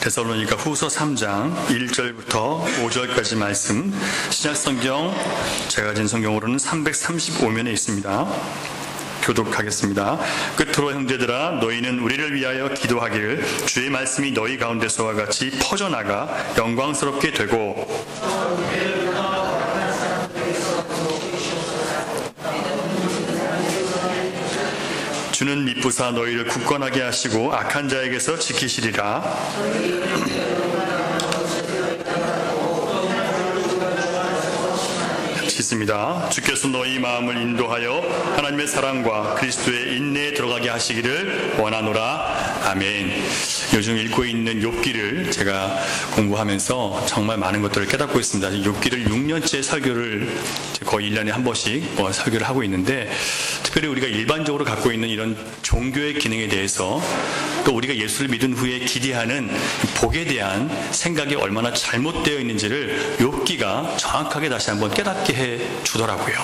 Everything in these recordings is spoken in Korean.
데살로니가 후서 3장 1절부터 5절까지 말씀, 신약성경 제가 가진 성경으로는 335면에 있습니다. 교독하겠습니다. 끝으로 형제들아, 너희는 우리를 위하여 기도하기를 주의 말씀이 너희 가운데서와 같이 퍼져나가 영광스럽게 되고 주는 미쁘사 너희를 굳건하게 하시고 악한 자에게서 지키시리라. 있습니다. 주께서 너희 마음을 인도하여 하나님의 사랑과 그리스도의 인내에 들어가게 하시기를 원하노라. 아멘. 요즘 읽고 있는 욥기를 제가 공부하면서 정말 많은 것들을 깨닫고 있습니다. 욥기를 6년째 설교를 거의 1년에 한 번씩 설교를 하고 있는데, 특별히 우리가 일반적으로 갖고 있는 이런 종교의 기능에 대해서, 또 우리가 예수를 믿은 후에 기대하는 복에 대한 생각이 얼마나 잘못되어 있는지를 욥기가 정확하게 다시 한번 깨닫게 해 주더라고요.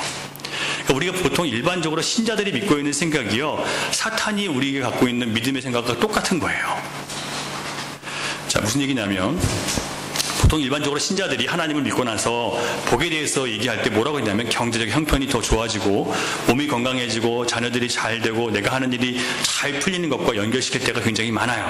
그러니까 우리가 보통 일반적으로 신자들이 믿고 있는 생각이요, 사탄이 우리에게 갖고 있는 믿음의 생각과 똑같은 거예요. 자, 무슨 얘기냐면, 보통 일반적으로 신자들이 하나님을 믿고 나서 복에 대해서 얘기할 때 뭐라고 했냐면, 경제적 형편이 더 좋아지고 몸이 건강해지고 자녀들이 잘 되고 내가 하는 일이 잘 풀리는 것과 연결시킬 때가 굉장히 많아요.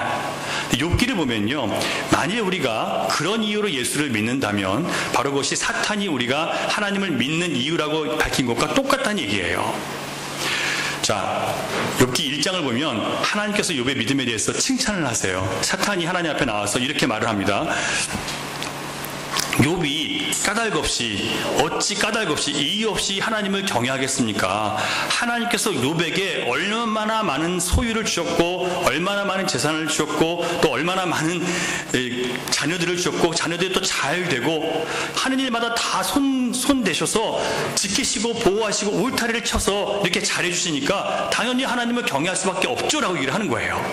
욥기를 보면요, 만일 우리가 그런 이유로 예수를 믿는다면 바로 그것이 사탄이 우리가 하나님을 믿는 이유라고 밝힌 것과 똑같다는 얘기예요. 자, 욥기 1장을 보면 하나님께서 욥의 믿음에 대해서 칭찬을 하세요. 사탄이 하나님 앞에 나와서 이렇게 말을 합니다. 욥이 까닭없이, 어찌 까닭없이, 이유 없이 하나님을 경외하겠습니까? 하나님께서 욥에게 얼마나 많은 소유를 주셨고, 얼마나 많은 재산을 주셨고, 또 얼마나 많은 자녀들을 주셨고, 자녀들이 또 잘 되고, 하는 일마다 다 손 대셔서 지키시고 보호하시고 울타리를 쳐서 이렇게 잘해주시니까 당연히 하나님을 경외할 수밖에 없죠라고 얘기를 하는 거예요.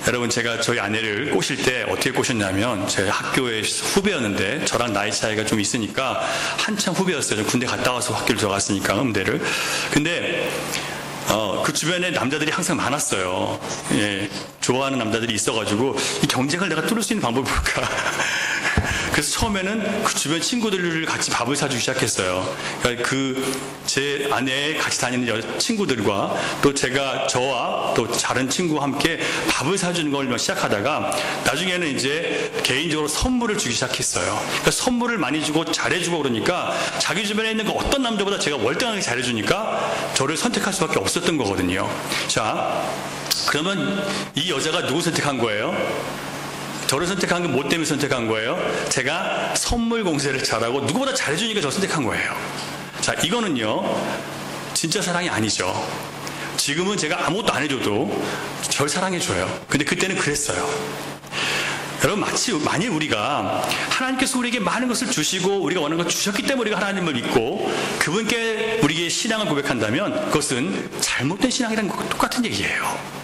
여러분, 제가 저희 아내를 꼬실 때 어떻게 꼬셨냐면, 제 학교의 후배였는데 저랑 나이 차이가 좀 있으니까 한참 후배였어요. 군대 갔다 와서 학교를 들어갔으니까, 음대를. 근데 그 주변에 남자들이 항상 많았어요. 예, 좋아하는 남자들이 있어가지고 이 경쟁을 내가 뚫을 수 있는 방법이 뭘까? 그래서 처음에는 그 주변 친구들을 같이 밥을 사주기 시작했어요. 그러니까 제 아내 같이 다니는 친구들과 또 저와 또 다른 친구와 함께 밥을 사주는 걸 시작하다가 나중에는 이제 개인적으로 선물을 주기 시작했어요. 그러니까 선물을 많이 주고 잘해주고 그러니까 자기 주변에 있는 그 어떤 남자보다 제가 월등하게 잘해주니까 저를 선택할 수밖에 없었던 거거든요. 자, 그러면 이 여자가 누구 선택한 거예요? 저를 선택한 건 뭐 때문에 선택한 거예요? 제가 선물 공세를 잘하고 누구보다 잘해주니까 저 선택한 거예요. 자, 이거는요, 진짜 사랑이 아니죠. 지금은 제가 아무것도 안 해줘도 절 사랑해줘요. 근데 그때는 그랬어요. 여러분, 만일 우리가 하나님께서 우리에게 많은 것을 주시고 우리가 원하는 걸 주셨기 때문에 우리가 하나님을 믿고 그분께 우리에게 신앙을 고백한다면 그것은 잘못된 신앙이라는 것과 똑같은 얘기예요.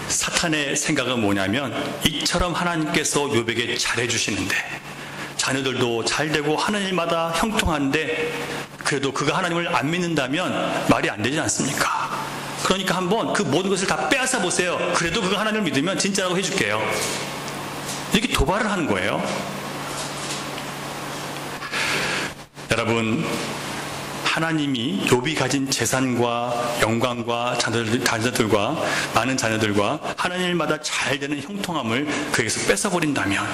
사탄의 생각은 뭐냐면, 이처럼 하나님께서 욥에게 잘해주시는데 자녀들도 잘되고 하는 일마다 형통한데 그래도 그가 하나님을 안 믿는다면 말이 안 되지 않습니까? 그러니까 한번 그 모든 것을 다 빼앗아 보세요. 그래도 그가 하나님을 믿으면 진짜라고 해줄게요. 이렇게 도발을 하는 거예요. 여러분, 하나님이 욥이 가진 재산과 영광과 자녀들과 많은 자녀들과 하나님마다 잘 되는 형통함을 그에게서 뺏어버린다면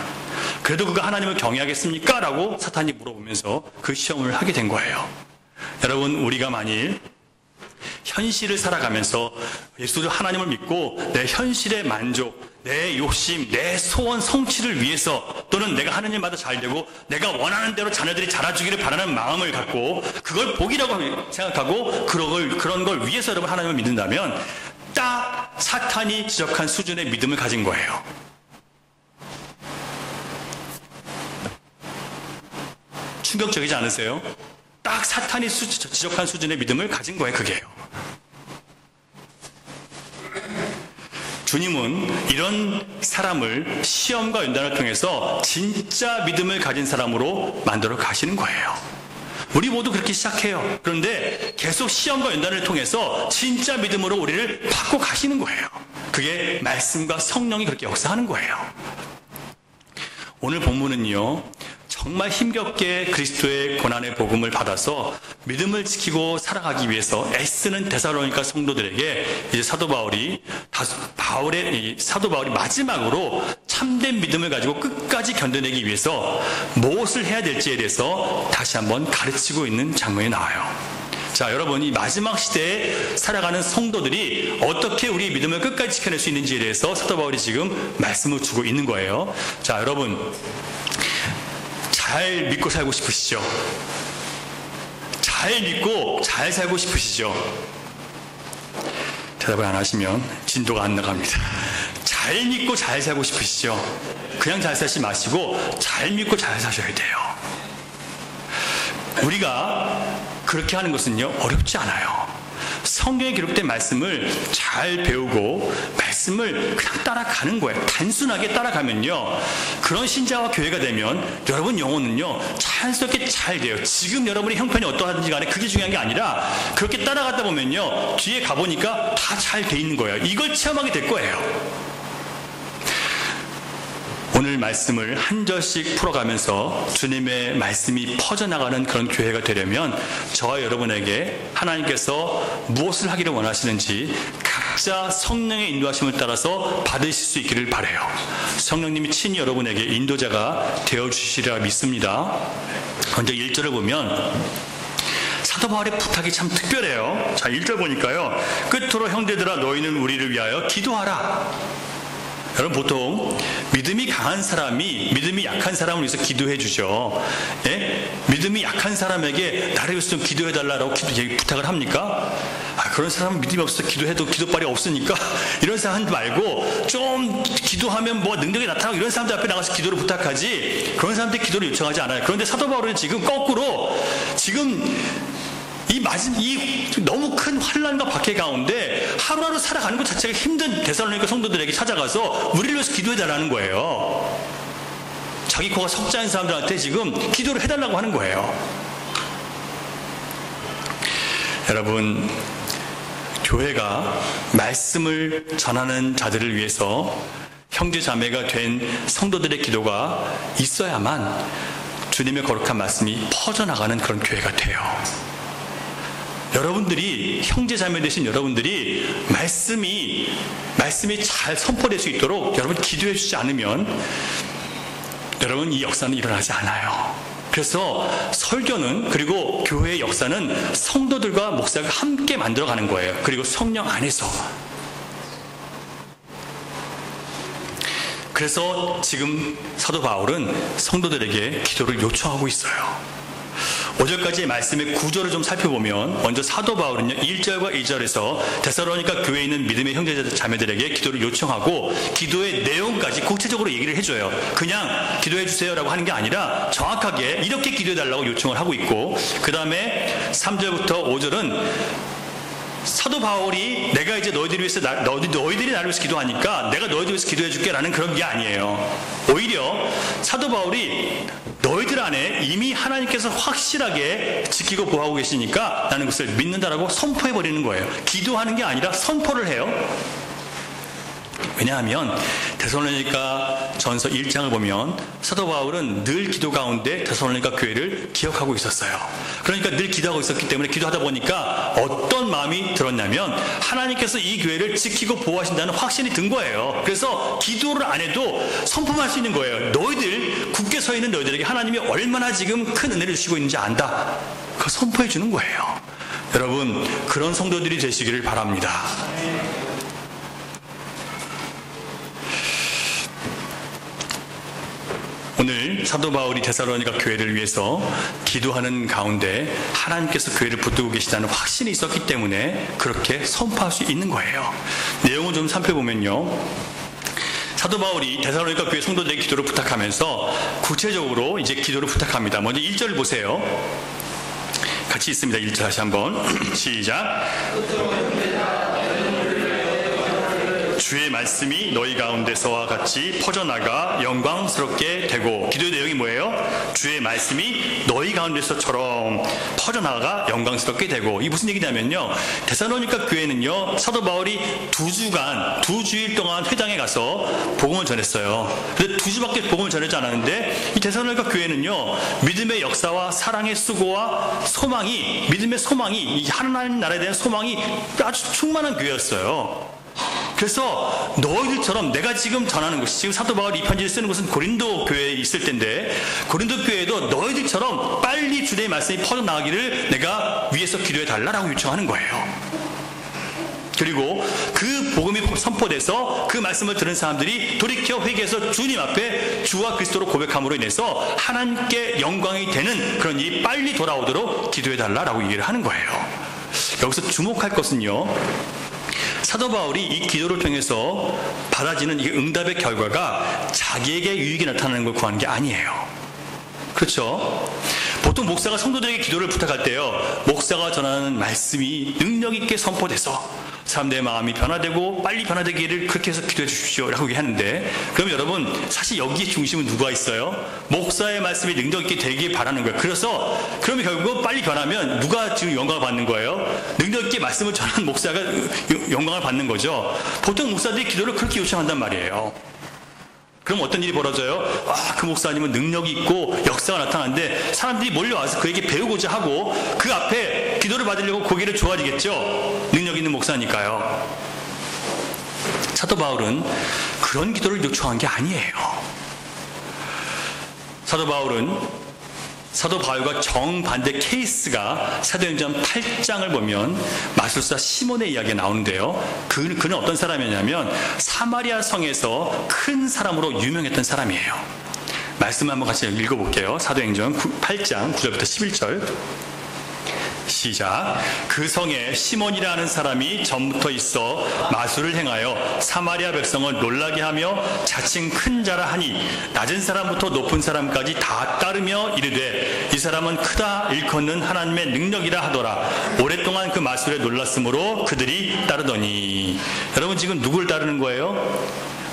그래도 그가 하나님을 경외하겠습니까? 라고 사탄이 물어보면서 그 시험을 하게 된 거예요. 여러분, 우리가 만일 현실을 살아가면서 예수를 하나님을 믿고 내 현실의 만족, 내 욕심, 내 소원 성취를 위해서 또는 내가 하는 일마다 잘되고 내가 원하는 대로 자녀들이 자라주기를 바라는 마음을 갖고 그걸 복이라고 생각하고 그런 걸 위해서 여러분 하나님을 믿는다면 딱 사탄이 지적한 수준의 믿음을 가진 거예요. 충격적이지 않으세요? 딱 사탄이 지적한 수준의 믿음을 가진 거예요. 그게요. 주님은 이런 사람을 시험과 연단을 통해서 진짜 믿음을 가진 사람으로 만들어 가시는 거예요. 우리 모두 그렇게 시작해요. 그런데 계속 시험과 연단을 통해서 진짜 믿음으로 우리를 바꿔 가시는 거예요. 그게 말씀과 성령이 그렇게 역사하는 거예요. 오늘 본문은요, 정말 힘겹게 그리스도의 고난의 복음을 받아서 믿음을 지키고 살아가기 위해서 애쓰는 데살로니가 성도들에게 이제 사도 바울이 마지막으로 참된 믿음을 가지고 끝까지 견뎌내기 위해서 무엇을 해야 될지에 대해서 다시 한번 가르치고 있는 장면이 나와요. 자, 여러분, 이 마지막 시대에 살아가는 성도들이 어떻게 우리 믿음을 끝까지 지켜낼 수 있는지에 대해서 사도 바울이 지금 말씀을 주고 있는 거예요. 자, 여러분, 잘 믿고 살고 싶으시죠? 잘 믿고 잘 살고 싶으시죠? 대답을 안 하시면 진도가 안 나갑니다. 잘 믿고 잘 살고 싶으시죠? 그냥 잘 살지 마시고 잘 믿고 잘 사셔야 돼요. 우리가 그렇게 하는 것은요, 어렵지 않아요. 성경에 기록된 말씀을 잘 배우고 말씀을 그냥 따라가는 거예요. 단순하게 따라가면요, 그런 신자와 교회가 되면 여러분 영혼은요 자연스럽게 잘 돼요. 지금 여러분의 형편이 어떠하든지 간에 그게 중요한 게 아니라 그렇게 따라가다 보면요 뒤에 가보니까 다 잘 돼 있는 거예요. 이걸 체험하게 될 거예요. 오늘 말씀을 한 절씩 풀어가면서 주님의 말씀이 퍼져나가는 그런 교회가 되려면 저와 여러분에게 하나님께서 무엇을 하기를 원하시는지 각자 성령의 인도하심을 따라서 받으실 수 있기를 바라요. 성령님이 친히 여러분에게 인도자가 되어주시리라 믿습니다. 먼저 1절을 보면 사도 바울의 부탁이 참 특별해요. 자, 1절 보니까요, 끝으로 형제들아 너희는 우리를 위하여 기도하라. 여러분, 보통 믿음이 강한 사람이 믿음이 약한 사람을 위해서 기도해 주죠. 예? 믿음이 약한 사람에게 나를 위해서 좀 기도해 달라고 부탁을 합니까? 그런 사람은 믿음이 없어서 기도해도 기도빨이 없으니까 이런 사람 말고 좀 기도하면 뭐 능력이 나타나고 이런 사람들 앞에 나가서 기도를 부탁하지, 그런 사람들 기도를 요청하지 않아요. 그런데 사도 바울은 지금 거꾸로 지금 이 너무 큰 환난과 박해 가운데 하루하루 살아가는 것 자체가 힘든 데살로니가 성도들에게 찾아가서 우리를 위해서 기도해달라는 거예요. 자기 코가 석자인 사람들한테 지금 기도를 해달라고 하는 거예요. 여러분, 교회가 말씀을 전하는 자들을 위해서 형제 자매가 된 성도들의 기도가 있어야만 주님의 거룩한 말씀이 퍼져나가는 그런 교회가 돼요. 여러분들이, 형제 자매 되신 여러분들이 말씀이 잘 선포될 수 있도록 여러분 기도해 주지 않으면 여러분 이 역사는 일어나지 않아요. 그래서 설교는, 그리고 교회의 역사는 성도들과 목사가 함께 만들어가는 거예요. 그리고 성령 안에서. 그래서 지금 사도 바울은 성도들에게 기도를 요청하고 있어요. 5절까지의 말씀의 구조를 좀 살펴보면, 먼저 사도 바울은요 1절과 2절에서 데살로니가 교회에 있는 믿음의 형제 자매들에게 기도를 요청하고 기도의 내용까지 구체적으로 얘기를 해줘요. 그냥 기도해 주세요라고 하는 게 아니라 정확하게 이렇게 기도해 달라고 요청을 하고 있고, 그 다음에 3절부터 5절은 사도 바울이 내가 이제 너희들이 나를 위해서 기도하니까 내가 너희들 위해서 기도해 줄게 라는 그런 게 아니에요. 오히려 사도 바울이 너희들 안에 이미 하나님께서 확실하게 지키고 보호하고 계시니까 나는 그것을 믿는다라고 선포해 버리는 거예요. 기도하는 게 아니라 선포를 해요. 왜냐하면 데살로니가 전서 1장을 보면 사도 바울은 늘 기도 가운데 데살로니가 교회를 기억하고 있었어요. 그러니까 늘 기도하고 있었기 때문에 기도하다 보니까 어떤 마음이 들었냐면 하나님께서 이 교회를 지키고 보호하신다는 확신이 든 거예요. 그래서 기도를 안 해도 선포할 수 있는 거예요. 너희들, 굳게 서 있는 너희들에게 하나님이 얼마나 지금 큰 은혜를 주시고 있는지 안다. 그거 선포해 주는 거예요. 여러분, 그런 성도들이 되시기를 바랍니다. 오늘 사도 바울이 데살로니가 교회를 위해서 기도하는 가운데 하나님께서 교회를 붙들고 계시다는 확신이 있었기 때문에 그렇게 선포할 수 있는 거예요. 내용을 좀 살펴보면요, 사도 바울이 데살로니가 교회 성도들에게 기도를 부탁하면서 구체적으로 이제 기도를 부탁합니다. 먼저 1절을 보세요. 같이 있습니다. 1절 다시 한번 시작. 주의 말씀이 너희 가운데서와 같이 퍼져나가 영광스럽게 되고. 기도의 내용이 뭐예요? 주의 말씀이 너희 가운데서처럼 퍼져나가 영광스럽게 되고. 이게 무슨 얘기냐면요, 데살로니가 교회는요, 사도 바울이 2주일 동안 회당에 가서 복음을 전했어요. 근데 2주밖에 복음을 전하지 않았는데, 이 데살로니가 교회는요, 믿음의 역사와 사랑의 수고와 소망이, 믿음의 소망이, 이 하나님 나라에 대한 소망이 아주 충만한 교회였어요. 그래서 너희들처럼, 내가 지금 전하는 것이, 지금 사도 바울이 이 편지를 쓰는 것은 고린도 교회에 있을 텐데, 고린도 교회도 너희들처럼 빨리 주의 말씀이 퍼져나가기를 내가 위에서 기도해 달라라고 요청하는 거예요. 그리고 그 복음이 선포돼서 그 말씀을 들은 사람들이 돌이켜 회개해서 주님 앞에 주와 그리스도로 고백함으로 인해서 하나님께 영광이 되는 그런 일이 빨리 돌아오도록 기도해 달라라고 얘기를 하는 거예요. 여기서 주목할 것은요, 사도 바울이 이 기도를 통해서 받아지는 이 응답의 결과가 자기에게 유익이 나타나는 걸 구하는 게 아니에요. 그렇죠? 보통 목사가 성도들에게 기도를 부탁할 때요, 목사가 전하는 말씀이 능력 있게 선포돼서 사람들의 마음이 변화되고 빨리 변화되기를 그렇게 해서 기도해 주십시오 라고 얘기하는데, 그럼 여러분, 사실 여기에 중심은 누가 있어요? 목사의 말씀이 능력 있게 되길 바라는 거예요. 그래서 그러면 결국 빨리 변하면 누가 지금 영광을 받는 거예요? 능력 있게 말씀을 전하는 목사가 영광을 받는 거죠. 보통 목사들이 기도를 그렇게 요청한단 말이에요. 그럼 어떤 일이 벌어져요? 그 목사님은 능력이 있고 역사가 나타나는데 사람들이 몰려와서 그에게 배우고자 하고 그 앞에 기도를 받으려고 고개를 조아리겠죠. 능력 있는 목사니까요. 사도 바울은 그런 기도를 요청한 게 아니에요. 사도 바울과 정반대 케이스가 사도행전 8장을 보면 마술사 시몬의 이야기가 나오는데요. 그는 어떤 사람이냐면 사마리아 성에서 큰 사람으로 유명했던 사람이에요. 말씀 한번 같이 읽어볼게요. 사도행전 8장 9절부터 11절. 시작. 그 성에 시몬이라는 사람이 전부터 있어 마술을 행하여 사마리아 백성을 놀라게 하며 자칭 큰 자라 하니 낮은 사람부터 높은 사람까지 다 따르며 이르되 이 사람은 크다 일컫는 하나님의 능력이라 하더라. 오랫동안 그 마술에 놀랐으므로 그들이 따르더니. 여러분, 지금 누굴 따르는 거예요?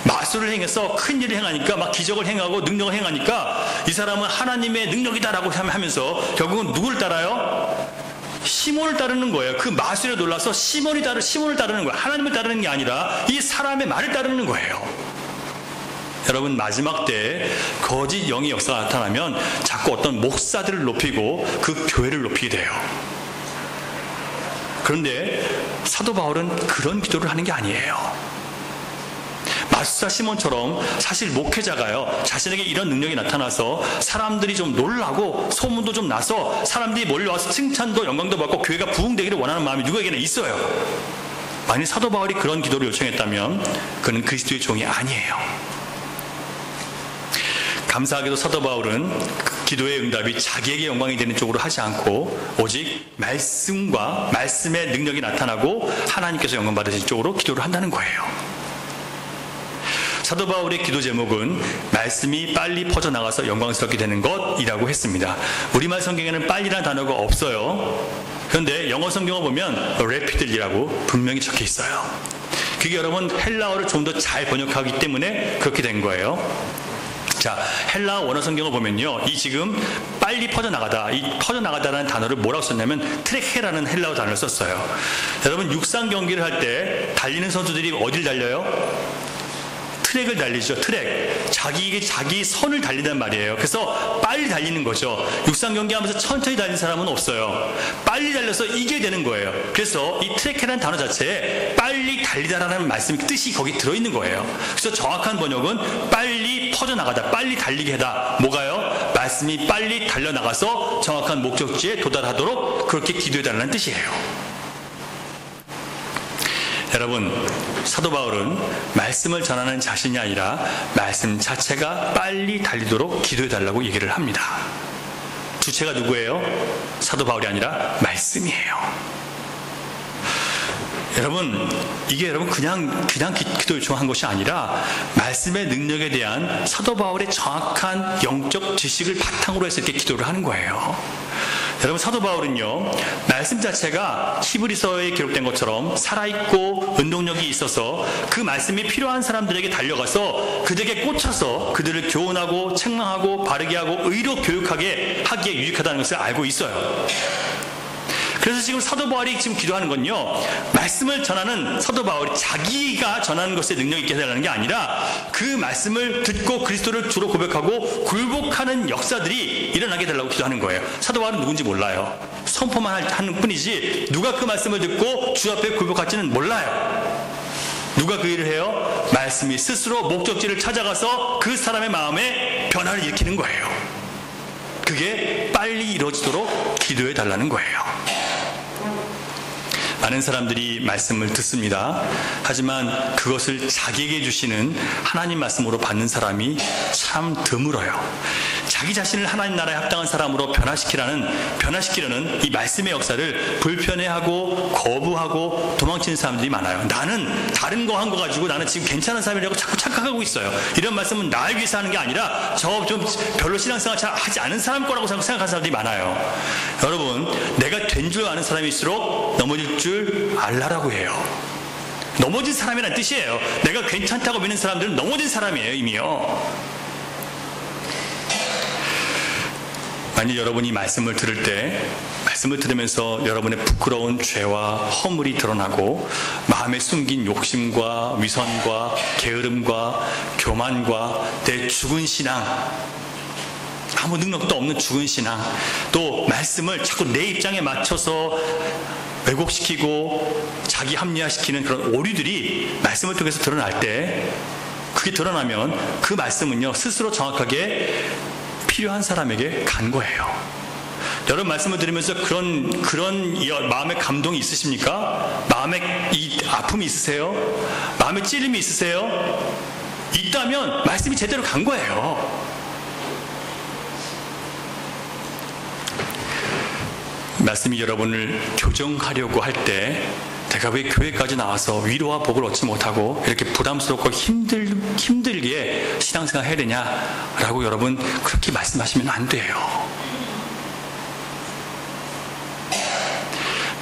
마술을 행해서 큰 일을 행하니까, 막 기적을 행하고 능력을 행하니까 이 사람은 하나님의 능력이다라고 하면서 결국은 누굴 따라요? 시몬을 따르는 거예요. 그 마술에 놀라서 시몬을 따르는 거예요. 하나님을 따르는 게 아니라 이 사람의 말을 따르는 거예요. 여러분, 마지막 때 거짓 영의 역사가 나타나면 자꾸 어떤 목사들을 높이고 그 교회를 높이게 돼요. 그런데 사도 바울은 그런 기도를 하는 게 아니에요. 마술사 시몬처럼 사실 목회자가요, 자신에게 이런 능력이 나타나서 사람들이 좀 놀라고 소문도 좀 나서 사람들이 몰려와서 칭찬도 영광도 받고 교회가 부흥되기를 원하는 마음이 누구에게나 있어요. 만약 사도 바울이 그런 기도를 요청했다면 그는 그리스도의 종이 아니에요. 감사하게도 사도 바울은 기도의 응답이 자기에게 영광이 되는 쪽으로 하지 않고 오직 말씀과 말씀의 능력이 나타나고 하나님께서 영광 받으실 쪽으로 기도를 한다는 거예요. 사도 바울의 기도 제목은 말씀이 빨리 퍼져나가서 영광스럽게 되는 것이라고 했습니다. 우리말 성경에는 빨리라는 단어가 없어요. 그런데 영어 성경을 보면 rapidly라고 분명히 적혀 있어요. 그게 여러분 헬라어를 좀 더 잘 번역하기 때문에 그렇게 된 거예요. 자, 헬라어 원어 성경을 보면요, 이 지금 빨리 퍼져나가다, 이 퍼져나가다라는 단어를 뭐라고 썼냐면 트레케라는 헬라어 단어를 썼어요. 여러분, 육상 경기를 할 때 달리는 선수들이 어딜 달려요? 트랙을 달리죠. 트랙. 자기 선을 달린단 말이에요. 그래서 빨리 달리는 거죠. 육상 경기하면서 천천히 달리는 사람은 없어요. 빨리 달려서 이겨야 되는 거예요. 그래서 이 트랙이라는 단어 자체에 빨리 달리다라는 말씀이 뜻이 거기 들어있는 거예요. 그래서 정확한 번역은 빨리 퍼져나가다, 빨리 달리게 하다. 뭐가요? 말씀이 빨리 달려나가서 정확한 목적지에 도달하도록 그렇게 기도해달라는 뜻이에요. 여러분, 사도 바울은 말씀을 전하는 자신이 아니라 말씀 자체가 빨리 달리도록 기도해달라고 얘기를 합니다. 주체가 누구예요? 사도 바울이 아니라 말씀이에요. 여러분, 이게 여러분 그냥 기도 요청한 것이 아니라 말씀의 능력에 대한 사도 바울의 정확한 영적 지식을 바탕으로 해서 이렇게 기도를 하는 거예요. 여러분, 사도 바울은요, 말씀 자체가 히브리서에 기록된 것처럼 살아있고 운동력이 있어서 그 말씀이 필요한 사람들에게 달려가서 그들에게 꽂혀서 그들을 교훈하고 책망하고 바르게 하고 의로 교육하게 하기에 유익하다는 것을 알고 있어요. 그래서 지금 사도 바울이 지금 기도하는 건요, 말씀을 전하는 사도 바울이 자기가 전하는 것에 능력이 있게 해달라는 게 아니라 그 말씀을 듣고 그리스도를 주로 고백하고 굴복하는 역사들이 일어나게 해달라고 기도하는 거예요. 사도 바울은 누군지 몰라요. 선포만 하는 뿐이지 누가 그 말씀을 듣고 주 앞에 굴복할지는 몰라요. 누가 그 일을 해요? 말씀이 스스로 목적지를 찾아가서 그 사람의 마음에 변화를 일으키는 거예요. 그게 빨리 이루어지도록 기도해 달라는 거예요. 많은 사람들이 말씀을 듣습니다. 하지만 그것을 자기에게 주시는 하나님 말씀으로 받는 사람이 참 드물어요. 자기 자신을 하나님 나라에 합당한 사람으로 변화시키려는 이 말씀의 역사를 불편해하고 거부하고 도망치는 사람들이 많아요. 나는 다른 거 한 거 가지고 나는 지금 괜찮은 사람이라고 자꾸 착각하고 있어요. 이런 말씀은 나를 위해서 하는 게 아니라 저 좀 별로 신앙생활 잘 하지 않은 사람 거라고 생각하는 사람들이 많아요. 여러분, 내가 된 줄 아는 사람일수록 넘어질 줄 알라라고 해요. 넘어진 사람이란 뜻이에요. 내가 괜찮다고 믿는 사람들은 넘어진 사람이에요, 이미요. 만약 여러분이 말씀을 들을 때, 말씀을 들으면서 여러분의 부끄러운 죄와 허물이 드러나고 마음에 숨긴 욕심과 위선과 게으름과 교만과 내 죽은 신앙, 아무 능력도 없는 죽은 신앙, 또 말씀을 자꾸 내 입장에 맞춰서 왜곡시키고 자기 합리화시키는 그런 오류들이 말씀을 통해서 드러날 때, 그게 드러나면 그 말씀은요, 스스로 정확하게 필요한 사람에게 간 거예요. 여러분, 말씀을 들으면서 그런 마음의 감동이 있으십니까? 마음에 이 아픔이 있으세요? 마음에 찔림이 있으세요? 있다면 말씀이 제대로 간 거예요. 말씀이 여러분을 교정하려고 할 때 내가 왜 교회까지 나와서 위로와 복을 얻지 못하고 이렇게 부담스럽고 힘들게 신앙생활 해야 되냐라고 여러분 그렇게 말씀하시면 안 돼요.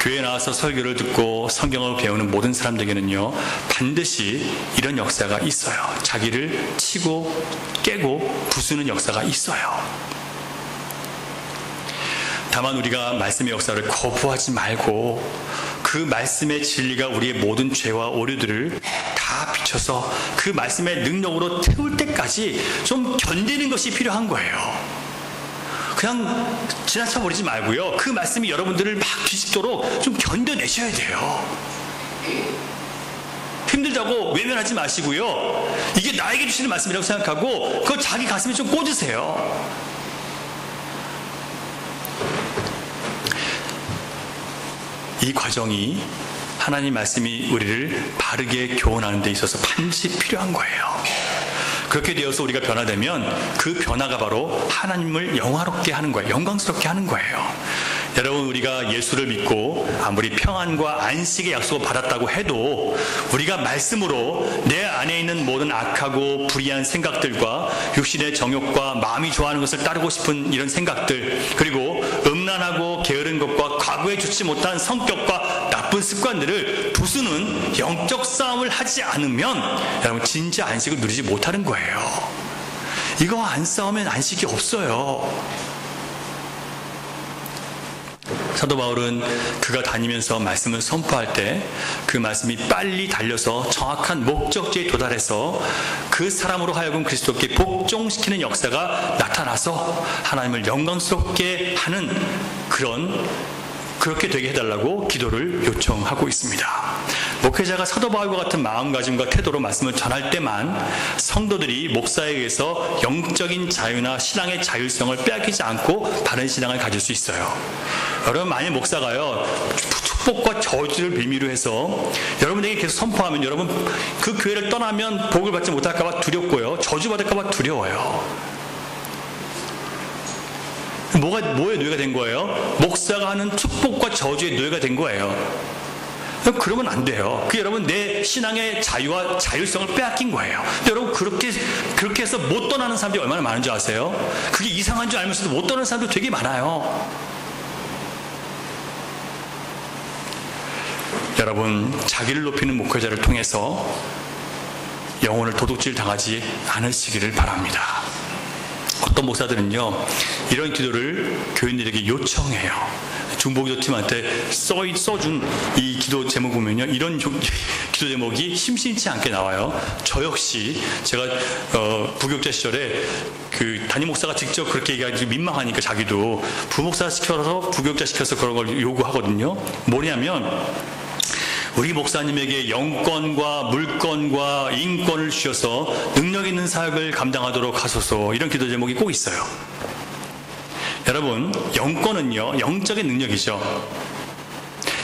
교회에 나와서 설교를 듣고 성경을 배우는 모든 사람들에게는요, 반드시 이런 역사가 있어요. 자기를 치고 깨고 부수는 역사가 있어요. 다만 우리가 말씀의 역사를 거부하지 말고 그 말씀의 진리가 우리의 모든 죄와 오류들을 다 비춰서 그 말씀의 능력으로 태울 때까지 좀 견디는 것이 필요한 거예요. 그냥 지나쳐 버리지 말고요, 그 말씀이 여러분들을 막 뒤집도록 좀 견뎌내셔야 돼요. 힘들다고 외면하지 마시고요, 이게 나에게 주시는 말씀이라고 생각하고 그거 자기 가슴에 좀 꽂으세요. 이 과정이 하나님 말씀이 우리를 바르게 교훈하는 데 있어서 반드시 필요한 거예요. 그렇게 되어서 우리가 변화되면 그 변화가 바로 하나님을 영화롭게 하는 거예요. 영광스럽게 하는 거예요. 여러분, 우리가 예수를 믿고 아무리 평안과 안식의 약속을 받았다고 해도 우리가 말씀으로 내 안에 있는 모든 악하고 불의한 생각들과 육신의 정욕과 마음이 좋아하는 것을 따르고 싶은 이런 생각들, 그리고 음란하고 게으른 것과 과거에 좋지 못한 성격과 나쁜 습관들을 부수는 영적 싸움을 하지 않으면 여러분 진짜 안식을 누리지 못하는 거예요. 이거 안 싸우면 안식이 없어요. 사도 바울은 그가 다니면서 말씀을 선포할 때 그 말씀이 빨리 달려서 정확한 목적지에 도달해서 그 사람으로 하여금 그리스도께 복종시키는 역사가 나타나서 하나님을 영광스럽게 하는 그렇게 되게 해달라고 기도를 요청하고 있습니다. 목회자가 사도 바울과 같은 마음가짐과 태도로 말씀을 전할 때만 성도들이 목사에 의해서 영적인 자유나 신앙의 자율성을 빼앗기지 않고 바른 신앙을 가질 수 있어요. 여러분, 만약 목사가요, 축복과 저주를 빌미로 해서 여러분에게 계속 선포하면 여러분 그 교회를 떠나면 복을 받지 못할까봐 두렵고요, 저주받을까봐 두려워요. 뭐의 노예가 된 거예요? 목사가 하는 축복과 저주의 노예가 된 거예요. 그러면 안 돼요. 여러분 내 신앙의 자유와 자율성을 빼앗긴 거예요. 근데 여러분 그렇게 해서 못 떠나는 사람들이 얼마나 많은 줄 아세요? 그게 이상한 줄 알면서도 못 떠나는 사람들 되게 많아요. 여러분, 자기를 높이는 목회자를 통해서 영혼을 도둑질 당하지 않으시기를 바랍니다. 어떤 목사들은요, 이런 기도를 교인들에게 요청해요. 중보기도팀한테 써준 이 기도 제목 보면요, 이런 기도 제목이 심심치 않게 나와요. 저 역시 제가 부교육자 시절에 그 담임 목사가 직접 그렇게 얘기하기 민망하니까 자기도 부목사 시켜서 부교육자 시켜서 그런 걸 요구하거든요. 뭐냐면, 우리 목사님에게 영권과 물권과 인권을 주셔서 능력 있는 사역을 감당하도록 하소서, 이런 기도 제목이 꼭 있어요. 여러분, 영권은요, 영적인 능력이죠.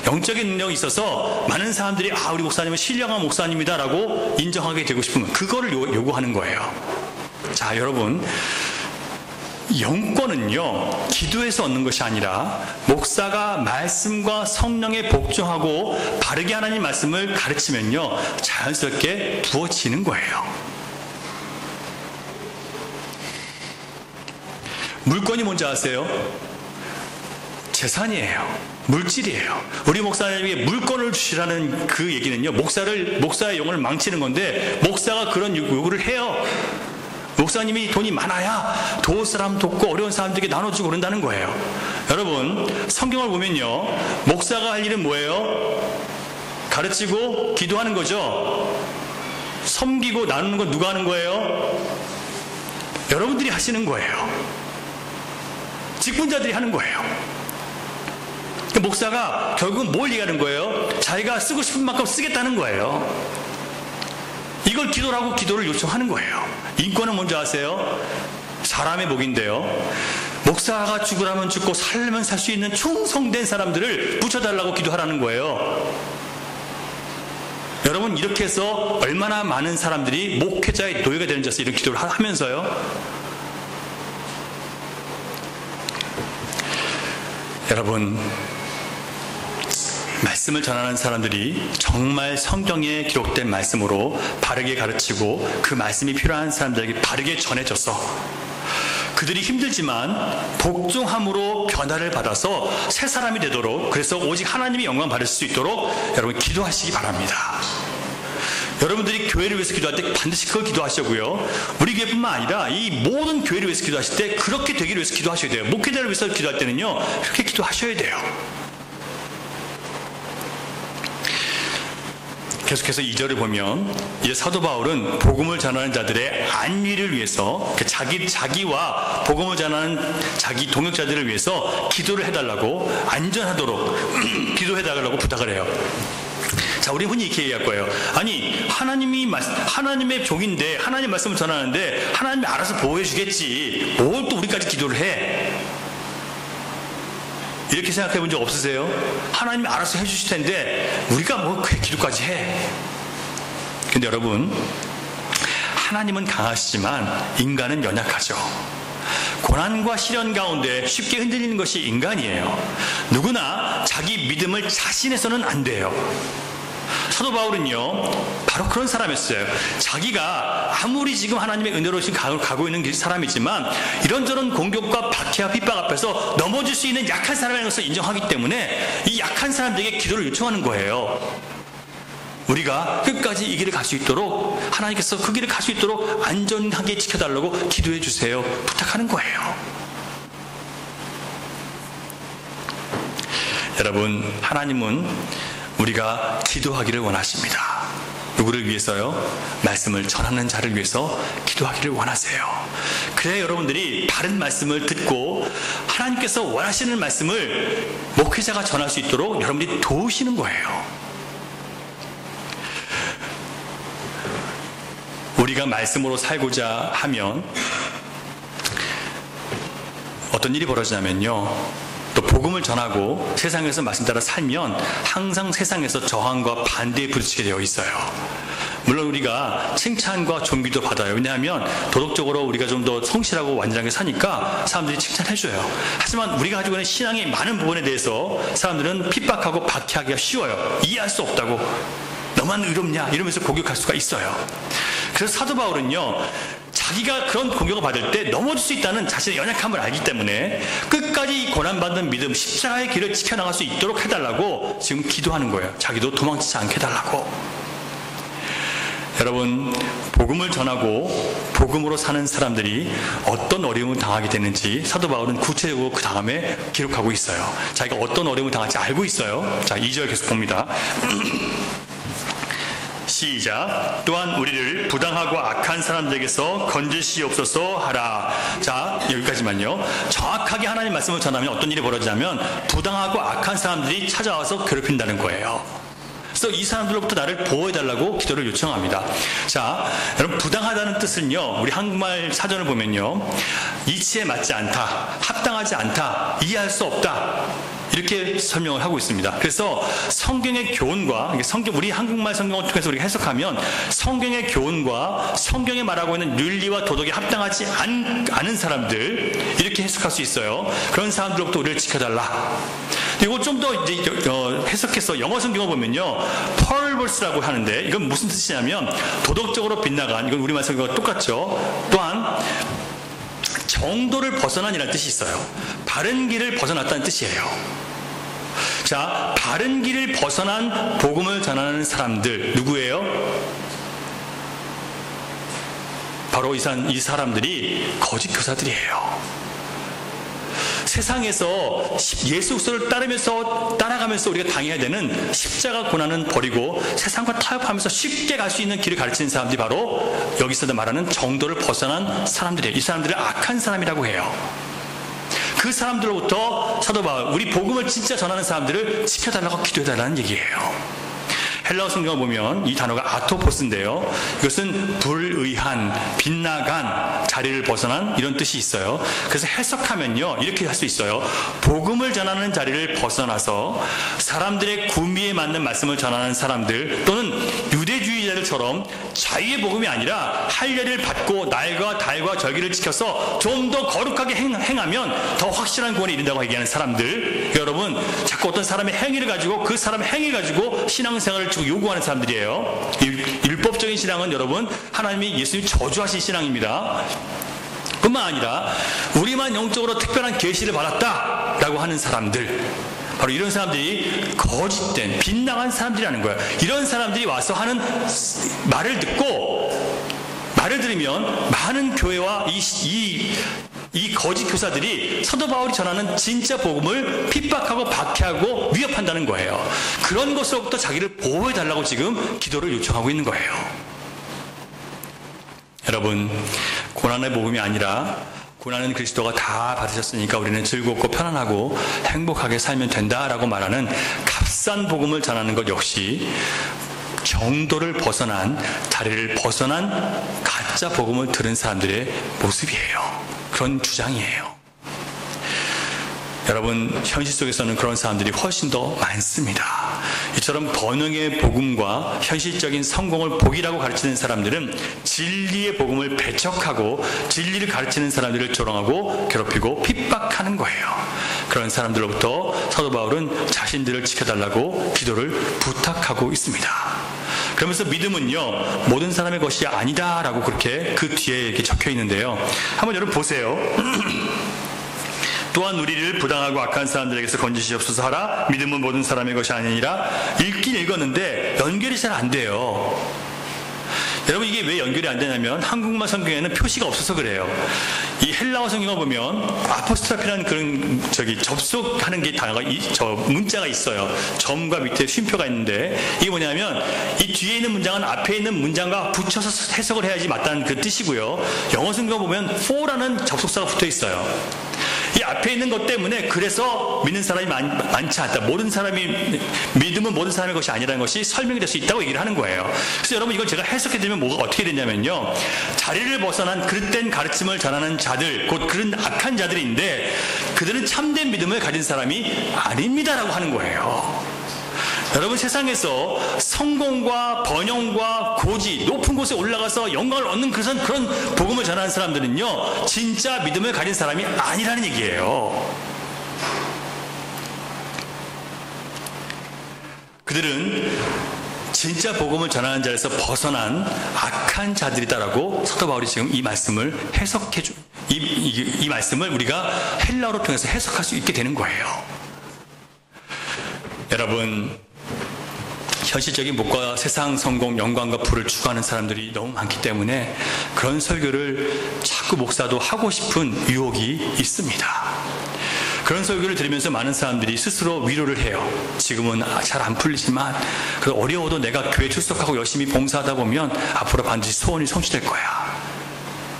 영적인 능력이 있어서 많은 사람들이 우리 목사님은 신령한 목사님이다라고 인정하게 되고 싶으면 그거를 요구하는 거예요. 자, 여러분, 영권은요, 기도에서 얻는 것이 아니라 목사가 말씀과 성령에 복종하고 바르게 하나님 말씀을 가르치면요, 자연스럽게 부어지는 거예요. 물건이 뭔지 아세요? 재산이에요. 물질이에요. 우리 목사님에게 물건을 주시라는 그 얘기는요, 목사의 영혼을 망치는 건데, 목사가 그런 요구를 해요. 목사님이 돈이 많아야 도울 사람 돕고 어려운 사람들에게 나눠주고 그런다는 거예요. 여러분, 성경을 보면요, 목사가 할 일은 뭐예요? 가르치고 기도하는 거죠. 섬기고 나누는 건 누가 하는 거예요? 여러분들이 하시는 거예요. 직분자들이 하는 거예요. 목사가 결국은 뭘 얘기하는 거예요? 자기가 쓰고 싶은 만큼 쓰겠다는 거예요. 이걸 기도라고 기도를 요청하는 거예요. 인권은 뭔지 아세요? 사람의 복인데요, 목사가 죽으라면 죽고 살면 살 수 있는 충성된 사람들을 붙여달라고 기도하라는 거예요. 여러분, 이렇게 해서 얼마나 많은 사람들이 목회자의 노예가 되는 자서 이런 기도를 하면서요, 여러분, 말씀을 전하는 사람들이 정말 성경에 기록된 말씀으로 바르게 가르치고 그 말씀이 필요한 사람들에게 바르게 전해져서 그들이 힘들지만 복종함으로 변화를 받아서 새 사람이 되도록, 그래서 오직 하나님의 영광 받을 수 있도록 여러분 기도하시기 바랍니다. 여러분들이 교회를 위해서 기도할 때 반드시 그걸 기도하시고요, 우리 교회뿐만 아니라 이 모든 교회를 위해서 기도하실 때 그렇게 되기를 위해서 기도하셔야 돼요. 목회자를 위해서 기도할 때는요, 그렇게 기도하셔야 돼요. 계속해서 2절을 보면, 이제 사도 바울은 복음을 전하는 자들의 안위를 위해서, 자기와 복음을 전하는 자기 동역자들을 위해서 기도를 해달라고, 안전하도록 기도해달라고 부탁을 해요. 자, 우리 흔히 이렇게 얘기할 거예요. 아니, 하나님의 종인데, 하나님 말씀을 전하는데 하나님이 알아서 보호해 주겠지, 뭘 또 우리까지 기도를 해? 이렇게 생각해 본 적 없으세요? 하나님이 알아서 해주실 텐데 우리가 뭐 기도까지 해? 근데 여러분, 하나님은 강하시지만 인간은 연약하죠. 고난과 시련 가운데 쉽게 흔들리는 것이 인간이에요. 누구나 자기 믿음을 자신해서는 안 돼요. 사도 바울은요, 바로 그런 사람이었어요. 자기가 아무리 지금 하나님의 은혜로 지금 가고 있는 사람이지만 이런저런 공격과 박해와 핍박 앞에서 넘어질 수 있는 약한 사람이라는 것을 인정하기 때문에 이 약한 사람들에게 기도를 요청하는 거예요. 우리가 끝까지 이 길을 갈 수 있도록, 하나님께서 그 길을 갈 수 있도록 안전하게 지켜달라고 기도해 주세요, 부탁하는 거예요. 여러분, 하나님은 우리가 기도하기를 원하십니다. 누구를 위해서요? 말씀을 전하는 자를 위해서 기도하기를 원하세요. 그래야 여러분들이 바른 말씀을 듣고 하나님께서 원하시는 말씀을 목회자가 전할 수 있도록 여러분들이 도우시는 거예요. 우리가 말씀으로 살고자 하면 어떤 일이 벌어지냐면요, 또 복음을 전하고 세상에서 말씀 따라 살면 항상 세상에서 저항과 반대에 부딪히게 되어 있어요. 물론 우리가 칭찬과 존귀도 받아요. 왜냐하면 도덕적으로 우리가 좀 더 성실하고 완전하게 사니까 사람들이 칭찬해줘요. 하지만 우리가 가지고 있는 신앙의 많은 부분에 대해서 사람들은 핍박하고 박해하기가 쉬워요. 이해할 수 없다고, 너만 의롭냐 이러면서 공격할 수가 있어요. 그래서 사도 바울은요, 자기가 그런 공격을 받을 때 넘어질 수 있다는 자신의 연약함을 알기 때문에 끝까지 고난받는 믿음, 십자가의 길을 지켜나갈 수 있도록 해달라고 지금 기도하는 거예요. 자기도 도망치지 않게 해달라고. 여러분, 복음을 전하고 복음으로 사는 사람들이 어떤 어려움을 당하게 되는지 사도 바울은 구체적으로 그 다음에 기록하고 있어요. 자기가 어떤 어려움을 당할지 알고 있어요. 자, 2절 계속 봅니다. 시작. 또한 우리를 부당하고 악한 사람들에게서 건지시옵소서 하라. 자, 여기까지만요. 정확하게 하나님 말씀을 전하면 어떤 일이 벌어지냐면 부당하고 악한 사람들이 찾아와서 괴롭힌다는 거예요. 그래서 이 사람들로부터 나를 보호해달라고 기도를 요청합니다. 자, 여러분, 부당하다는 뜻은요, 우리 한국말 사전을 보면요, 이치에 맞지 않다, 합당하지 않다, 이해할 수 없다, 이렇게 설명을 하고 있습니다. 그래서 성경의 교훈과, 우리 한국말 성경을 통해서 우리가 해석하면 성경의 교훈과 성경에 말하고 있는 윤리와 도덕에 합당하지 않은 사람들, 이렇게 해석할 수 있어요. 그런 사람들로부터 우리를 지켜달라. 이거 좀 더 이제 해석해서 영어 성경을 보면요, 펄버스라고 하는데 이건 무슨 뜻이냐면 도덕적으로 빗나간, 이건 우리말 성경과 똑같죠. 또한 정도를 벗어난이라는 뜻이 있어요. 바른 길을 벗어났다는 뜻이에요. 자, 바른 길을 벗어난 복음을 전하는 사람들 누구예요? 바로 이 사람들이 거짓 교사들이에요. 세상에서 예수 그리스도를 따라가면서 우리가 당해야 되는 십자가 고난은 버리고 세상과 타협하면서 쉽게 갈 수 있는 길을 가르치는 사람들이 바로 여기서도 말하는 정도를 벗어난 사람들이에요. 이 사람들을 악한 사람이라고 해요. 그 사람들로부터 사도 바울, 우리 복음을 진짜 전하는 사람들을 지켜달라고 기도해달라는 얘기예요. 헬라어 성경을 보면 이 단어가 아토포스인데요. 이것은 불의한, 빗나간, 자리를 벗어난 이런 뜻이 있어요. 그래서 해석하면요, 이렇게 할 수 있어요. 복음을 전하는 자리를 벗어나서 사람들의 구미에 맞는 말씀을 전하는 사람들, 또는 유대주의자들처럼 자유의 복음이 아니라 할례를 받고 날과 달과 절기를 지켜서 좀 더 거룩하게 행하면 더 확실한 구원에 이른다고 얘기하는 사람들, 여러분, 자꾸 어떤 사람의 행위를 가지고 그 사람의 행위를 가지고 신앙생활을 지금 요구하는 사람들이에요. 율법적인 신앙은 여러분, 하나님이 예수님 저주하신 신앙입니다. 뿐만 아니라 우리만 영적으로 특별한 계시를 받았다라고 하는 사람들, 바로 이런 사람들이 거짓된, 빗나간 사람들이라는 거예요. 이런 사람들이 와서 하는 말을 들으면 많은 교회와 이 거짓 교사들이 사도 바울이 전하는 진짜 복음을 핍박하고 박해하고 위협한다는 거예요. 그런 것으로부터 자기를 보호해달라고 지금 기도를 요청하고 있는 거예요. 여러분, 고난의 복음이 아니라 고난은 그리스도가 다 받으셨으니까 우리는 즐겁고 편안하고 행복하게 살면 된다라고 말하는 값싼 복음을 전하는 것 역시 정도를 벗어난, 다리를 벗어난 가짜 복음을 들은 사람들의 모습이에요. 그런 주장이에요. 여러분, 현실 속에서는 그런 사람들이 훨씬 더 많습니다. 이처럼 번영의 복음과 현실적인 성공을 복이라고 가르치는 사람들은 진리의 복음을 배척하고 진리를 가르치는 사람들을 조롱하고 괴롭히고 핍박하는 거예요. 그런 사람들로부터 사도 바울은 자신들을 지켜달라고 기도를 부탁하고 있습니다. 그러면서 믿음은요, 모든 사람의 것이 아니다라고 그렇게 그 뒤에 이렇게 적혀 있는데요. 한번 여러분 보세요. 또한 우리를 부당하고 악한 사람들에게서 건지시옵소서 하라. 믿음은 모든 사람의 것이 아니니라. 읽긴 읽었는데 연결이 잘 안 돼요. 여러분, 이게 왜 연결이 안 되냐면 한국말 성경에는 표시가 없어서 그래요. 이 헬라어 성경을 보면 아포스트로피라는 그런 접속하는 게 단어가 문자가 있어요. 점과 밑에 쉼표가 있는데 이게 뭐냐면 이 뒤에 있는 문장은 앞에 있는 문장과 붙여서 해석을 해야지 맞다는 그 뜻이고요. 영어 성경을 보면 for라는 접속사가 붙어 있어요. 이 앞에 있는 것 때문에 그래서 믿는 사람이 많지 않다. 믿음은 모든 사람의 것이 아니라는 것이 설명이 될 수 있다고 얘기를 하는 거예요. 그래서 여러분, 이걸 제가 해석해드리면 뭐가 어떻게 되냐면요, 자리를 벗어난 그릇된 가르침을 전하는 자들, 곧 그런 악한 자들인데 그들은 참된 믿음을 가진 사람이 아닙니다라고 하는 거예요. 여러분, 세상에서 성공과 번영과 고지, 높은 곳에 올라가서 영광을 얻는 그런 복음을 전하는 사람들은요, 진짜 믿음을 가진 사람이 아니라는 얘기예요. 그들은 진짜 복음을 전하는 자에서 벗어난 악한 자들이다라고 사도 바울이 지금 이 말씀을 해석해주, 이 말씀을 우리가 헬라어로 통해서 해석할 수 있게 되는 거예요. 여러분, 현실적인 목과 세상 성공, 영광과 부를 추구하는 사람들이 너무 많기 때문에 그런 설교를 자꾸 목사도 하고 싶은 유혹이 있습니다. 그런 설교를 들으면서 많은 사람들이 스스로 위로를 해요. 지금은 잘 안 풀리지만 그래도 어려워도 내가 교회 출석하고 열심히 봉사하다 보면 앞으로 반드시 소원이 성취될 거야.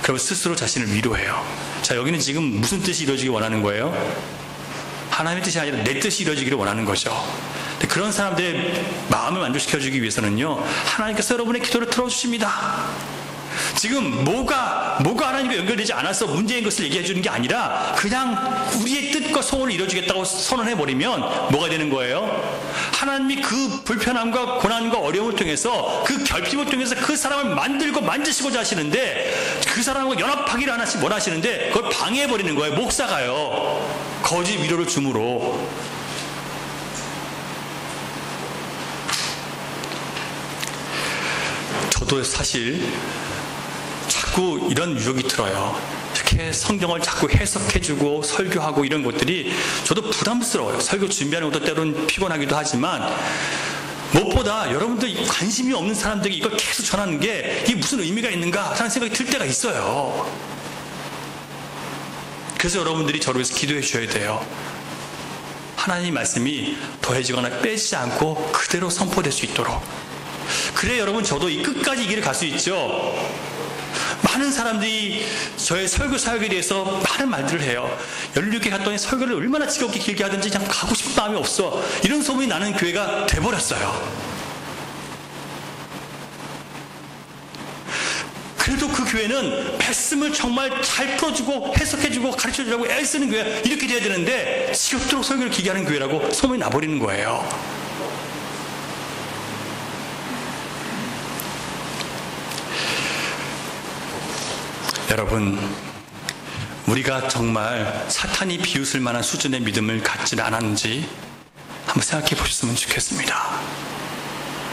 그리고 스스로 자신을 위로해요. 자, 여기는 지금 무슨 뜻이 이루어지기 원하는 거예요? 하나님의 뜻이 아니라 내 뜻이 이루어지기를 원하는 거죠. 그런 사람들의 마음을 만족시켜주기 위해서는요, 하나님께서 여러분의 기도를 들어주십니다. 지금 뭐가 하나님과 연결되지 않아서 문제인 것을 얘기해 주는 게 아니라 그냥 우리의 뜻과 소원을 이루어주겠다고 선언해버리면 뭐가 되는 거예요? 하나님이 그 불편함과 고난과 어려움을 통해서 그 결핍을 통해서 그 사람을 만들고 만드시고자 하시는데 그 사람과 연합하기를 원하시는데 그걸 방해해버리는 거예요. 목사가요. 거짓 위로를 줌으로. 저도 사실 자꾸 이런 유혹이 들어요. 이렇게 성경을 자꾸 해석해주고 설교하고 이런 것들이 저도 부담스러워요. 설교 준비하는 것도 때로는 피곤하기도 하지만 무엇보다 여러분들 관심이 없는 사람들이 이걸 계속 전하는 게 이게 무슨 의미가 있는가 하는 생각이 들 때가 있어요. 그래서 여러분들이 저를 위해서 기도해 주셔야 돼요. 하나님 말씀이 더해지거나 빼지지 않고 그대로 선포될 수 있도록. 그래 여러분, 저도 이 끝까지 이 길을 갈 수 있죠. 많은 사람들이 저의 설교 사역에 대해서 많은 말들을 해요. 16개 갔더니 설교를 얼마나 즐겁게 길게 하든지 그냥 가고 싶은 마음이 없어. 이런 소문이 나는 교회가 돼버렸어요. 그래도 그 교회는 말씀을 정말 잘 풀어주고 해석해주고 가르쳐주라고 애쓰는 교회, 이렇게 돼야 되는데 지겹도록 설교를 길게 하는 교회라고 소문이 나버리는 거예요. 여러분, 우리가 정말 사탄이 비웃을 만한 수준의 믿음을 갖지는 않았는지 한번 생각해 보셨으면 좋겠습니다.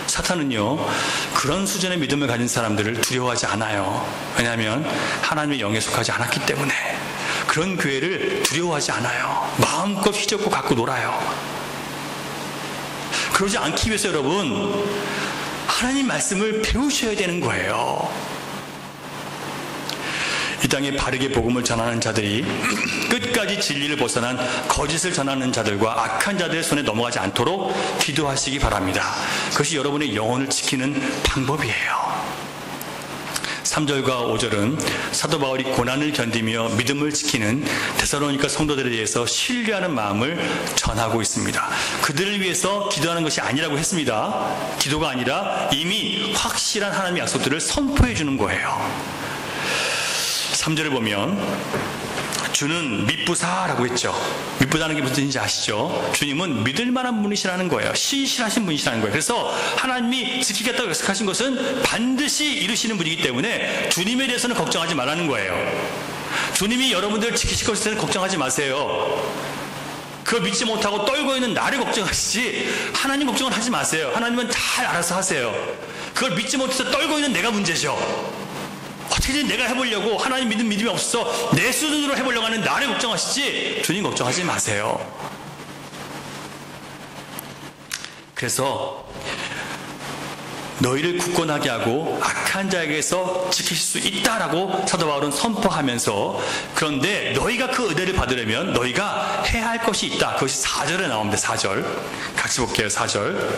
사탄은요, 그런 수준의 믿음을 가진 사람들을 두려워하지 않아요. 왜냐하면 하나님의 영에 속하지 않았기 때문에. 그런 교회를 두려워하지 않아요. 마음껏 휘젓고 갖고 놀아요. 그러지 않기 위해서 여러분, 하나님 말씀을 배우셔야 되는 거예요. 이 땅에 바르게 복음을 전하는 자들이 끝까지 진리를 벗어난 거짓을 전하는 자들과 악한 자들의 손에 넘어가지 않도록 기도하시기 바랍니다. 그것이 여러분의 영혼을 지키는 방법이에요. 3절과 5절은 사도 바울이 고난을 견디며 믿음을 지키는 데살로니가 성도들에 대해서 신뢰하는 마음을 전하고 있습니다. 그들을 위해서 기도하는 것이 아니라고 했습니다. 기도가 아니라 이미 확실한 하나님의 약속들을 선포해 주는 거예요. 3절을 보면 주는 미쁘사라고 했죠. 미쁘다는 게 무슨 뜻인지 아시죠? 주님은 믿을 만한 분이시라는 거예요. 신실하신 분이시라는 거예요. 그래서 하나님이 지키겠다고 약속하신 것은 반드시 이루시는 분이기 때문에 주님에 대해서는 걱정하지 말라는 거예요. 주님이 여러분들을 지키실 것에 대해서는 걱정하지 마세요. 그걸 믿지 못하고 떨고 있는 나를 걱정하시지 하나님 걱정을 하지 마세요. 하나님은 잘 알아서 하세요. 그걸 믿지 못해서 떨고 있는 내가 문제죠. 어떻게든 내가 해보려고 하나님 믿음이 없어 내 수준으로 해보려고 하는 나를 걱정하시지 주님 걱정하지 마세요. 그래서 너희를 굳건하게 하고 악한 자에게서 지키실 수 있다라고 사도 바울은 선포하면서, 그런데 너희가 그 은혜를 받으려면 너희가 해야 할 것이 있다. 그것이 4절에 나옵니다. 4절 같이 볼게요. 4절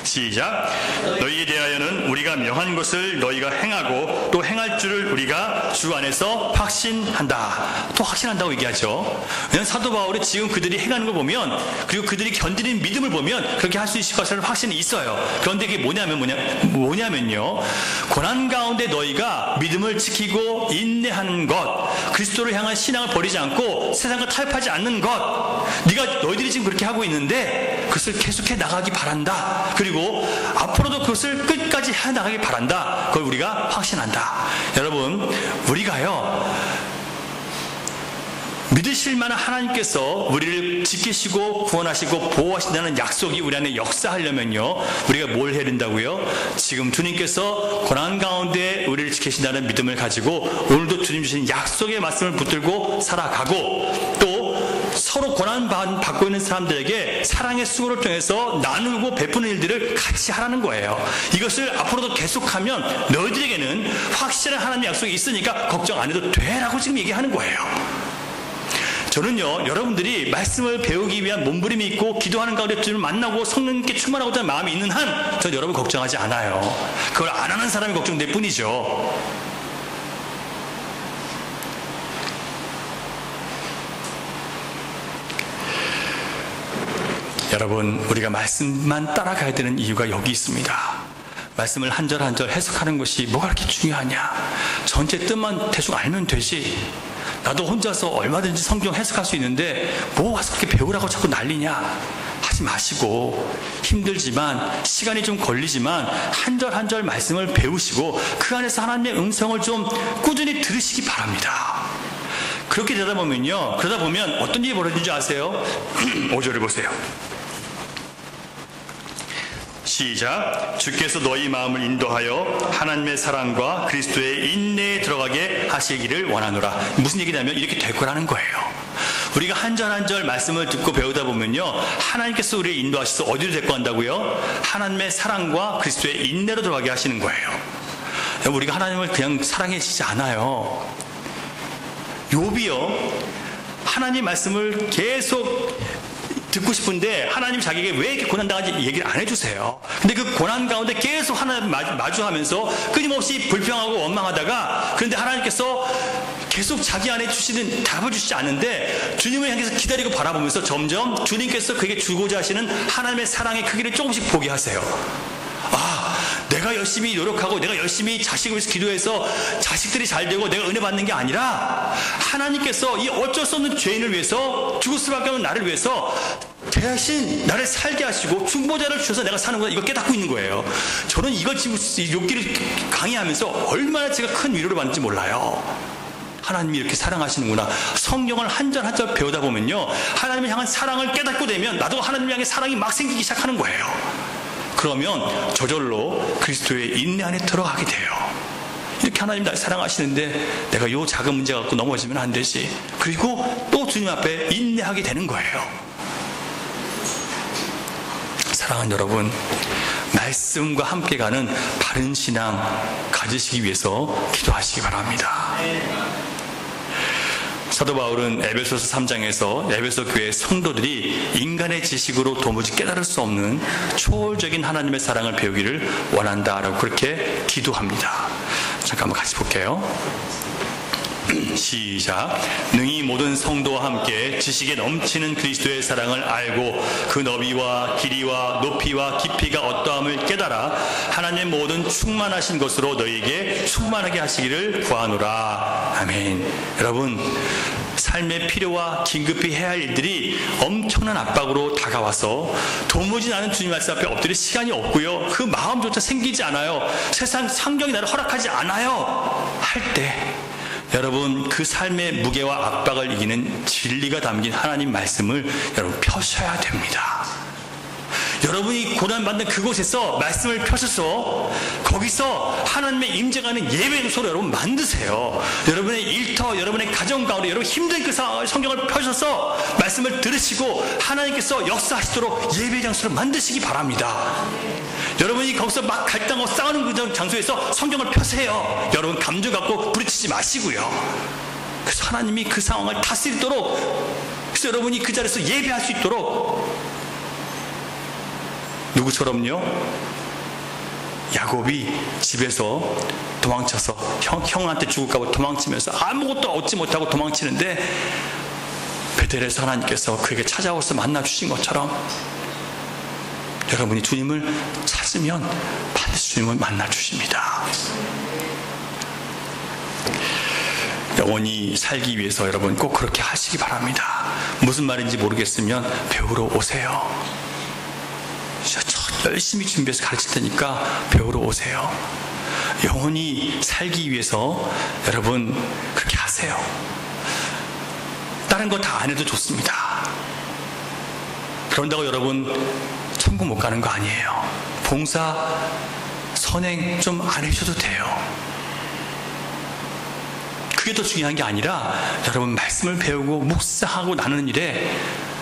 시작. 너희에 대하여는 우리가 명한 것을 너희가 행하고 또 행할 줄을 우리가 주 안에서 확신한다. 또 확신한다고 얘기하죠. 왜냐하면 사도 바울이 지금 그들이 행하는 걸 보면, 그리고 그들이 견디는 믿음을 보면 그렇게 할 수 있을 것이라는 확신이 있어요. 그런데 그게 뭐냐면요, 고난 가운데 너희가 믿음을 지키고 인내하는 것, 그리스도를 향한 신앙을 버리지 않고 세상과 타협하지 않는 것, 너희들이 지금 그렇게 하고 있는데 그것을 계속해 나가기 바란다. 그리고 앞으로도 그것을 끝까지 해나가길 바란다. 그걸 우리가 확신한다. 여러분, 우리가요 믿으실 만한 하나님께서 우리를 지키시고 구원하시고 보호하신다는 약속이 우리 안에 역사하려면요, 우리가 뭘 해야 된다고요? 지금 주님께서 고난 가운데 우리를 지키신다는 믿음을 가지고 오늘도 주님 주신 약속의 말씀을 붙들고 살아가고, 또 서로 고난 받고 있는 사람들에게 사랑의 수고를 통해서 나누고 베푸는 일들을 같이 하라는 거예요. 이것을 앞으로도 계속하면 너희들에게는 확실한 하나님의 약속이 있으니까 걱정 안 해도 돼라고 지금 얘기하는 거예요. 저는요, 여러분들이 말씀을 배우기 위한 몸부림이 있고 기도하는 가운데 주님을 만나고 성령님께 충만하고자 하는 마음이 있는 한 전 여러분 걱정하지 않아요. 그걸 안 하는 사람이 걱정될 뿐이죠. 여러분, 우리가 말씀만 따라가야 되는 이유가 여기 있습니다. 말씀을 한 절 한 절 해석하는 것이 뭐가 그렇게 중요하냐? 전체 뜻만 대충 알면 되지. 나도 혼자서 얼마든지 성경 해석할 수 있는데 뭐 와서 그렇게 배우라고 자꾸 난리냐? 하지 마시고, 힘들지만 시간이 좀 걸리지만 한 절 한 절 말씀을 배우시고 그 안에서 하나님의 음성을 좀 꾸준히 들으시기 바랍니다. 그렇게 되다 보면 어떤 일이 벌어지는지 아세요? 5절을 보세요. 시작. 주께서 너희 마음을 인도하여 하나님의 사랑과 그리스도의 인내에 들어가게 하시기를 원하노라. 무슨 얘기냐면 이렇게 될 거라는 거예요. 우리가 한 절 한 절 말씀을 듣고 배우다 보면요, 하나님께서 우리를 인도하셔서 어디로 데리고 간다고요? 하나님의 사랑과 그리스도의 인내로 들어가게 하시는 거예요. 우리가 하나님을 그냥 사랑해지지 않아요. 욥이요, 하나님 말씀을 계속 듣고 싶은데 하나님 자기에게 왜 이렇게 고난당하는지 얘기를 안 해주세요. 근데 그 고난 가운데 계속 하나님 마주하면서 끊임없이 불평하고 원망하다가, 그런데 하나님께서 계속 자기 안에 주시는 답을 주시지 않는데 주님을 향해서 기다리고 바라보면서 점점 주님께서 그에게 주고자 하시는 하나님의 사랑의 크기를 조금씩 보게 하세요. 내가 열심히 노력하고 내가 열심히 자식을 위해서 기도해서 자식들이 잘 되고 내가 은혜 받는 게 아니라 하나님께서 이 어쩔 수 없는 죄인을 위해서, 죽을 수밖에 없는 나를 위해서 대신 나를 살게 하시고 중보자를 주셔서 내가 사는구나, 이걸 깨닫고 있는 거예요. 저는 이걸 지금 욥기를 강의하면서 얼마나 제가 큰 위로를 받는지 몰라요. 하나님이 이렇게 사랑하시는구나. 성경을 한 절 한 절 배우다 보면요, 하나님을 향한 사랑을 깨닫고 되면 나도 하나님을 향해 사랑이 막 생기기 시작하는 거예요. 그러면 저절로 그리스도의 인내 안에 들어가게 돼요. 이렇게 하나님 날 사랑하시는데 내가 요 작은 문제 갖고 넘어지면 안 되지. 그리고 또 주님 앞에 인내하게 되는 거예요. 사랑하는 여러분, 말씀과 함께 가는 바른 신앙 가지시기 위해서 기도하시기 바랍니다. 사도 바울은 에베소서 3장에서 에베소 교회 성도들이 인간의 지식으로 도무지 깨달을 수 없는 초월적인 하나님의 사랑을 배우기를 원한다라고 그렇게 기도합니다. 잠깐만 같이 볼게요. 시작. 능히 모든 성도와 함께 지식에 넘치는 그리스도의 사랑을 알고 그 너비와 길이와 높이와 깊이가 어떠함을 깨달아 하나님의 모든 충만하신 것으로 너희에게 충만하게 하시기를 구하노라. 아멘. 여러분, 삶의 필요와 긴급히 해야 할 일들이 엄청난 압박으로 다가와서 도무지 나는 주님 말씀 앞에 엎드릴 시간이 없고요, 그 마음조차 생기지 않아요, 세상 환경이 나를 허락하지 않아요 할 때, 여러분, 그 삶의 무게와 압박을 이기는 진리가 담긴 하나님 말씀을 여러분 펴셔야 됩니다. 여러분이 고난받는 그곳에서 말씀을 펴셔서 거기서 하나님의 임재가 있는 예배 장소로 여러분 만드세요. 여러분의 일터, 여러분의 가정 가운데 여러분 힘든 그 상황을 성경을 펴셔서 말씀을 들으시고 하나님께서 역사하시도록 예배 장소를 만드시기 바랍니다. 여러분이 거기서 막 갈등하고 싸우는 그 장소에서 성경을 펴세요. 여러분 감정 갖고 부딪히지 마시고요. 그래서 하나님이 그 상황을 다스리도록, 그래서 여러분이 그 자리에서 예배할 수 있도록, 누구처럼요? 야곱이 집에서 도망쳐서 형한테 죽을까 봐 도망치면서 아무것도 얻지 못하고 도망치는데 베델에서 하나님께서 그에게 찾아와서 만나주신 것처럼 여러분이 주님을 찾으면 반드시 주님을 만나주십니다. 영원히 살기 위해서 여러분 꼭 그렇게 하시기 바랍니다. 무슨 말인지 모르겠으면 배우러 오세요. 열심히 준비해서 가르칠 테니까 배우러 오세요. 영원히 살기 위해서 여러분 그렇게 하세요. 다른 거 다 안 해도 좋습니다. 그런다고 여러분 천국 못 가는 거 아니에요. 봉사, 선행 좀 안 해주셔도 돼요. 그게 더 중요한 게 아니라 여러분 말씀을 배우고 묵상하고 나누는 일에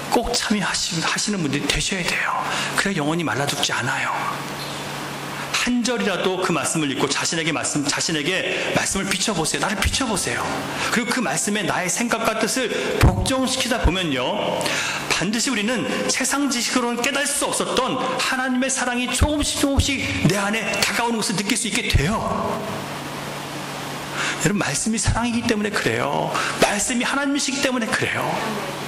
꼭 참여하시는 분들이 되셔야 돼요. 그래야 영혼이 말라죽지 않아요. 한 절이라도 그 말씀을 읽고 자신에게 말씀을 비춰보세요. 나를 비춰보세요. 그리고 그 말씀에 나의 생각과 뜻을 복종시키다 보면요, 반드시 우리는 세상 지식으로는 깨달을 수 없었던 하나님의 사랑이 조금씩 내 안에 다가오는 것을 느낄 수 있게 돼요. 여러분, 말씀이 사랑이기 때문에 그래요. 말씀이 하나님이시기 때문에 그래요.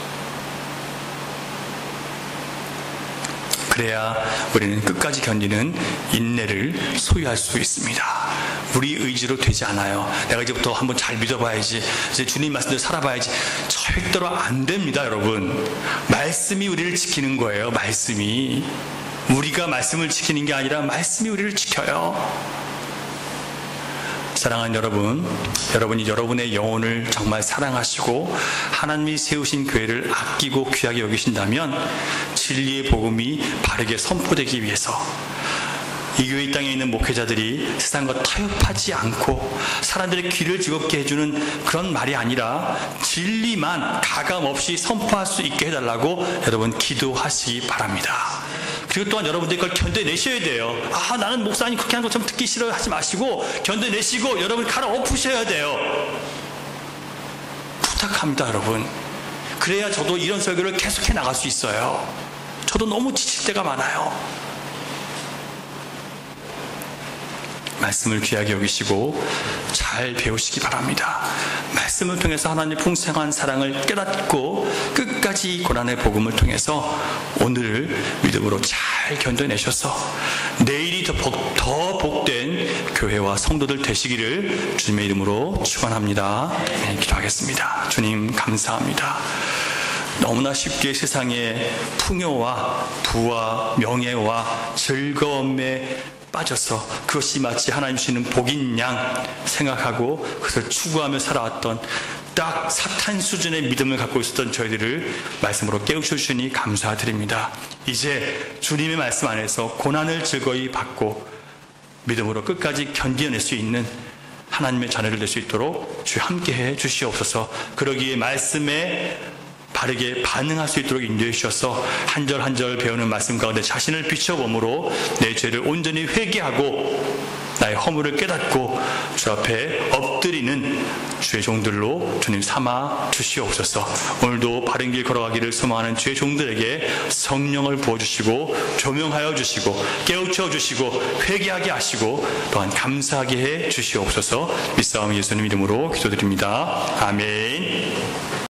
그래야 우리는 끝까지 견디는 인내를 소유할 수 있습니다. 우리 의지로 되지 않아요. 내가 이제부터 한번 잘 믿어봐야지, 이제 주님 말씀대로 살아봐야지. 절대로 안 됩니다, 여러분. 말씀이 우리를 지키는 거예요. 말씀이. 우리가 말씀을 지키는 게 아니라 말씀이 우리를 지켜요. 사랑하는 여러분, 여러분이 여러분의 영혼을 정말 사랑하시고 하나님이 세우신 교회를 아끼고 귀하게 여기신다면 진리의 복음이 바르게 선포되기 위해서 이 교회 땅에 있는 목회자들이 세상과 타협하지 않고 사람들의 귀를 즐겁게 해주는 그런 말이 아니라 진리만 가감없이 선포할 수 있게 해달라고 여러분 기도하시기 바랍니다. 그리고 또한 여러분들이 그걸 견뎌내셔야 돼요. 나는 목사님 그렇게 하는 것처럼 듣기 싫어요 하지 마시고 견뎌내시고 여러분 갈아엎으셔야 돼요. 부탁합니다, 여러분. 그래야 저도 이런 설교를 계속해 나갈 수 있어요. 저도 너무 지칠 때가 많아요. 말씀을 귀하게 여기시고 잘 배우시기 바랍니다. 말씀을 통해서 하나님의 풍성한 사랑을 깨닫고 끝까지 고난의 복음을 통해서 오늘을 믿음으로 잘 견뎌내셔서 내일이 더 복된 교회와 성도들 되시기를 주님의 이름으로 축원합니다. 네, 기도하겠습니다. 주님 감사합니다. 너무나 쉽게 세상의 풍요와 부와 명예와 즐거움에 빠져서 그것이 마치 하나님 주시는 복인 양 생각하고 그것을 추구하며 살아왔던 딱 사탄 수준의 믿음을 갖고 있었던 저희들을 말씀으로 깨우쳐주시니 감사드립니다. 이제 주님의 말씀 안에서 고난을 즐거이 받고 믿음으로 끝까지 견뎌낼 수 있는 하나님의 자녀를 될 수 있도록 주 함께해 주시옵소서. 그러기에 말씀에 바르게 반응할 수 있도록 인도해 주셔서 한 절 한 절 배우는 말씀 가운데 자신을 비춰봄으로 내 죄를 온전히 회개하고 나의 허물을 깨닫고 주 앞에 엎드리는 주의 종들로 주님 삼아 주시옵소서. 오늘도 바른 길 걸어가기를 소망하는 주의 종들에게 성령을 부어주시고 조명하여 주시고 깨우쳐 주시고 회개하게 하시고 또한 감사하게 해 주시옵소서. 믿사오며 예수님 이름으로 기도드립니다. 아멘.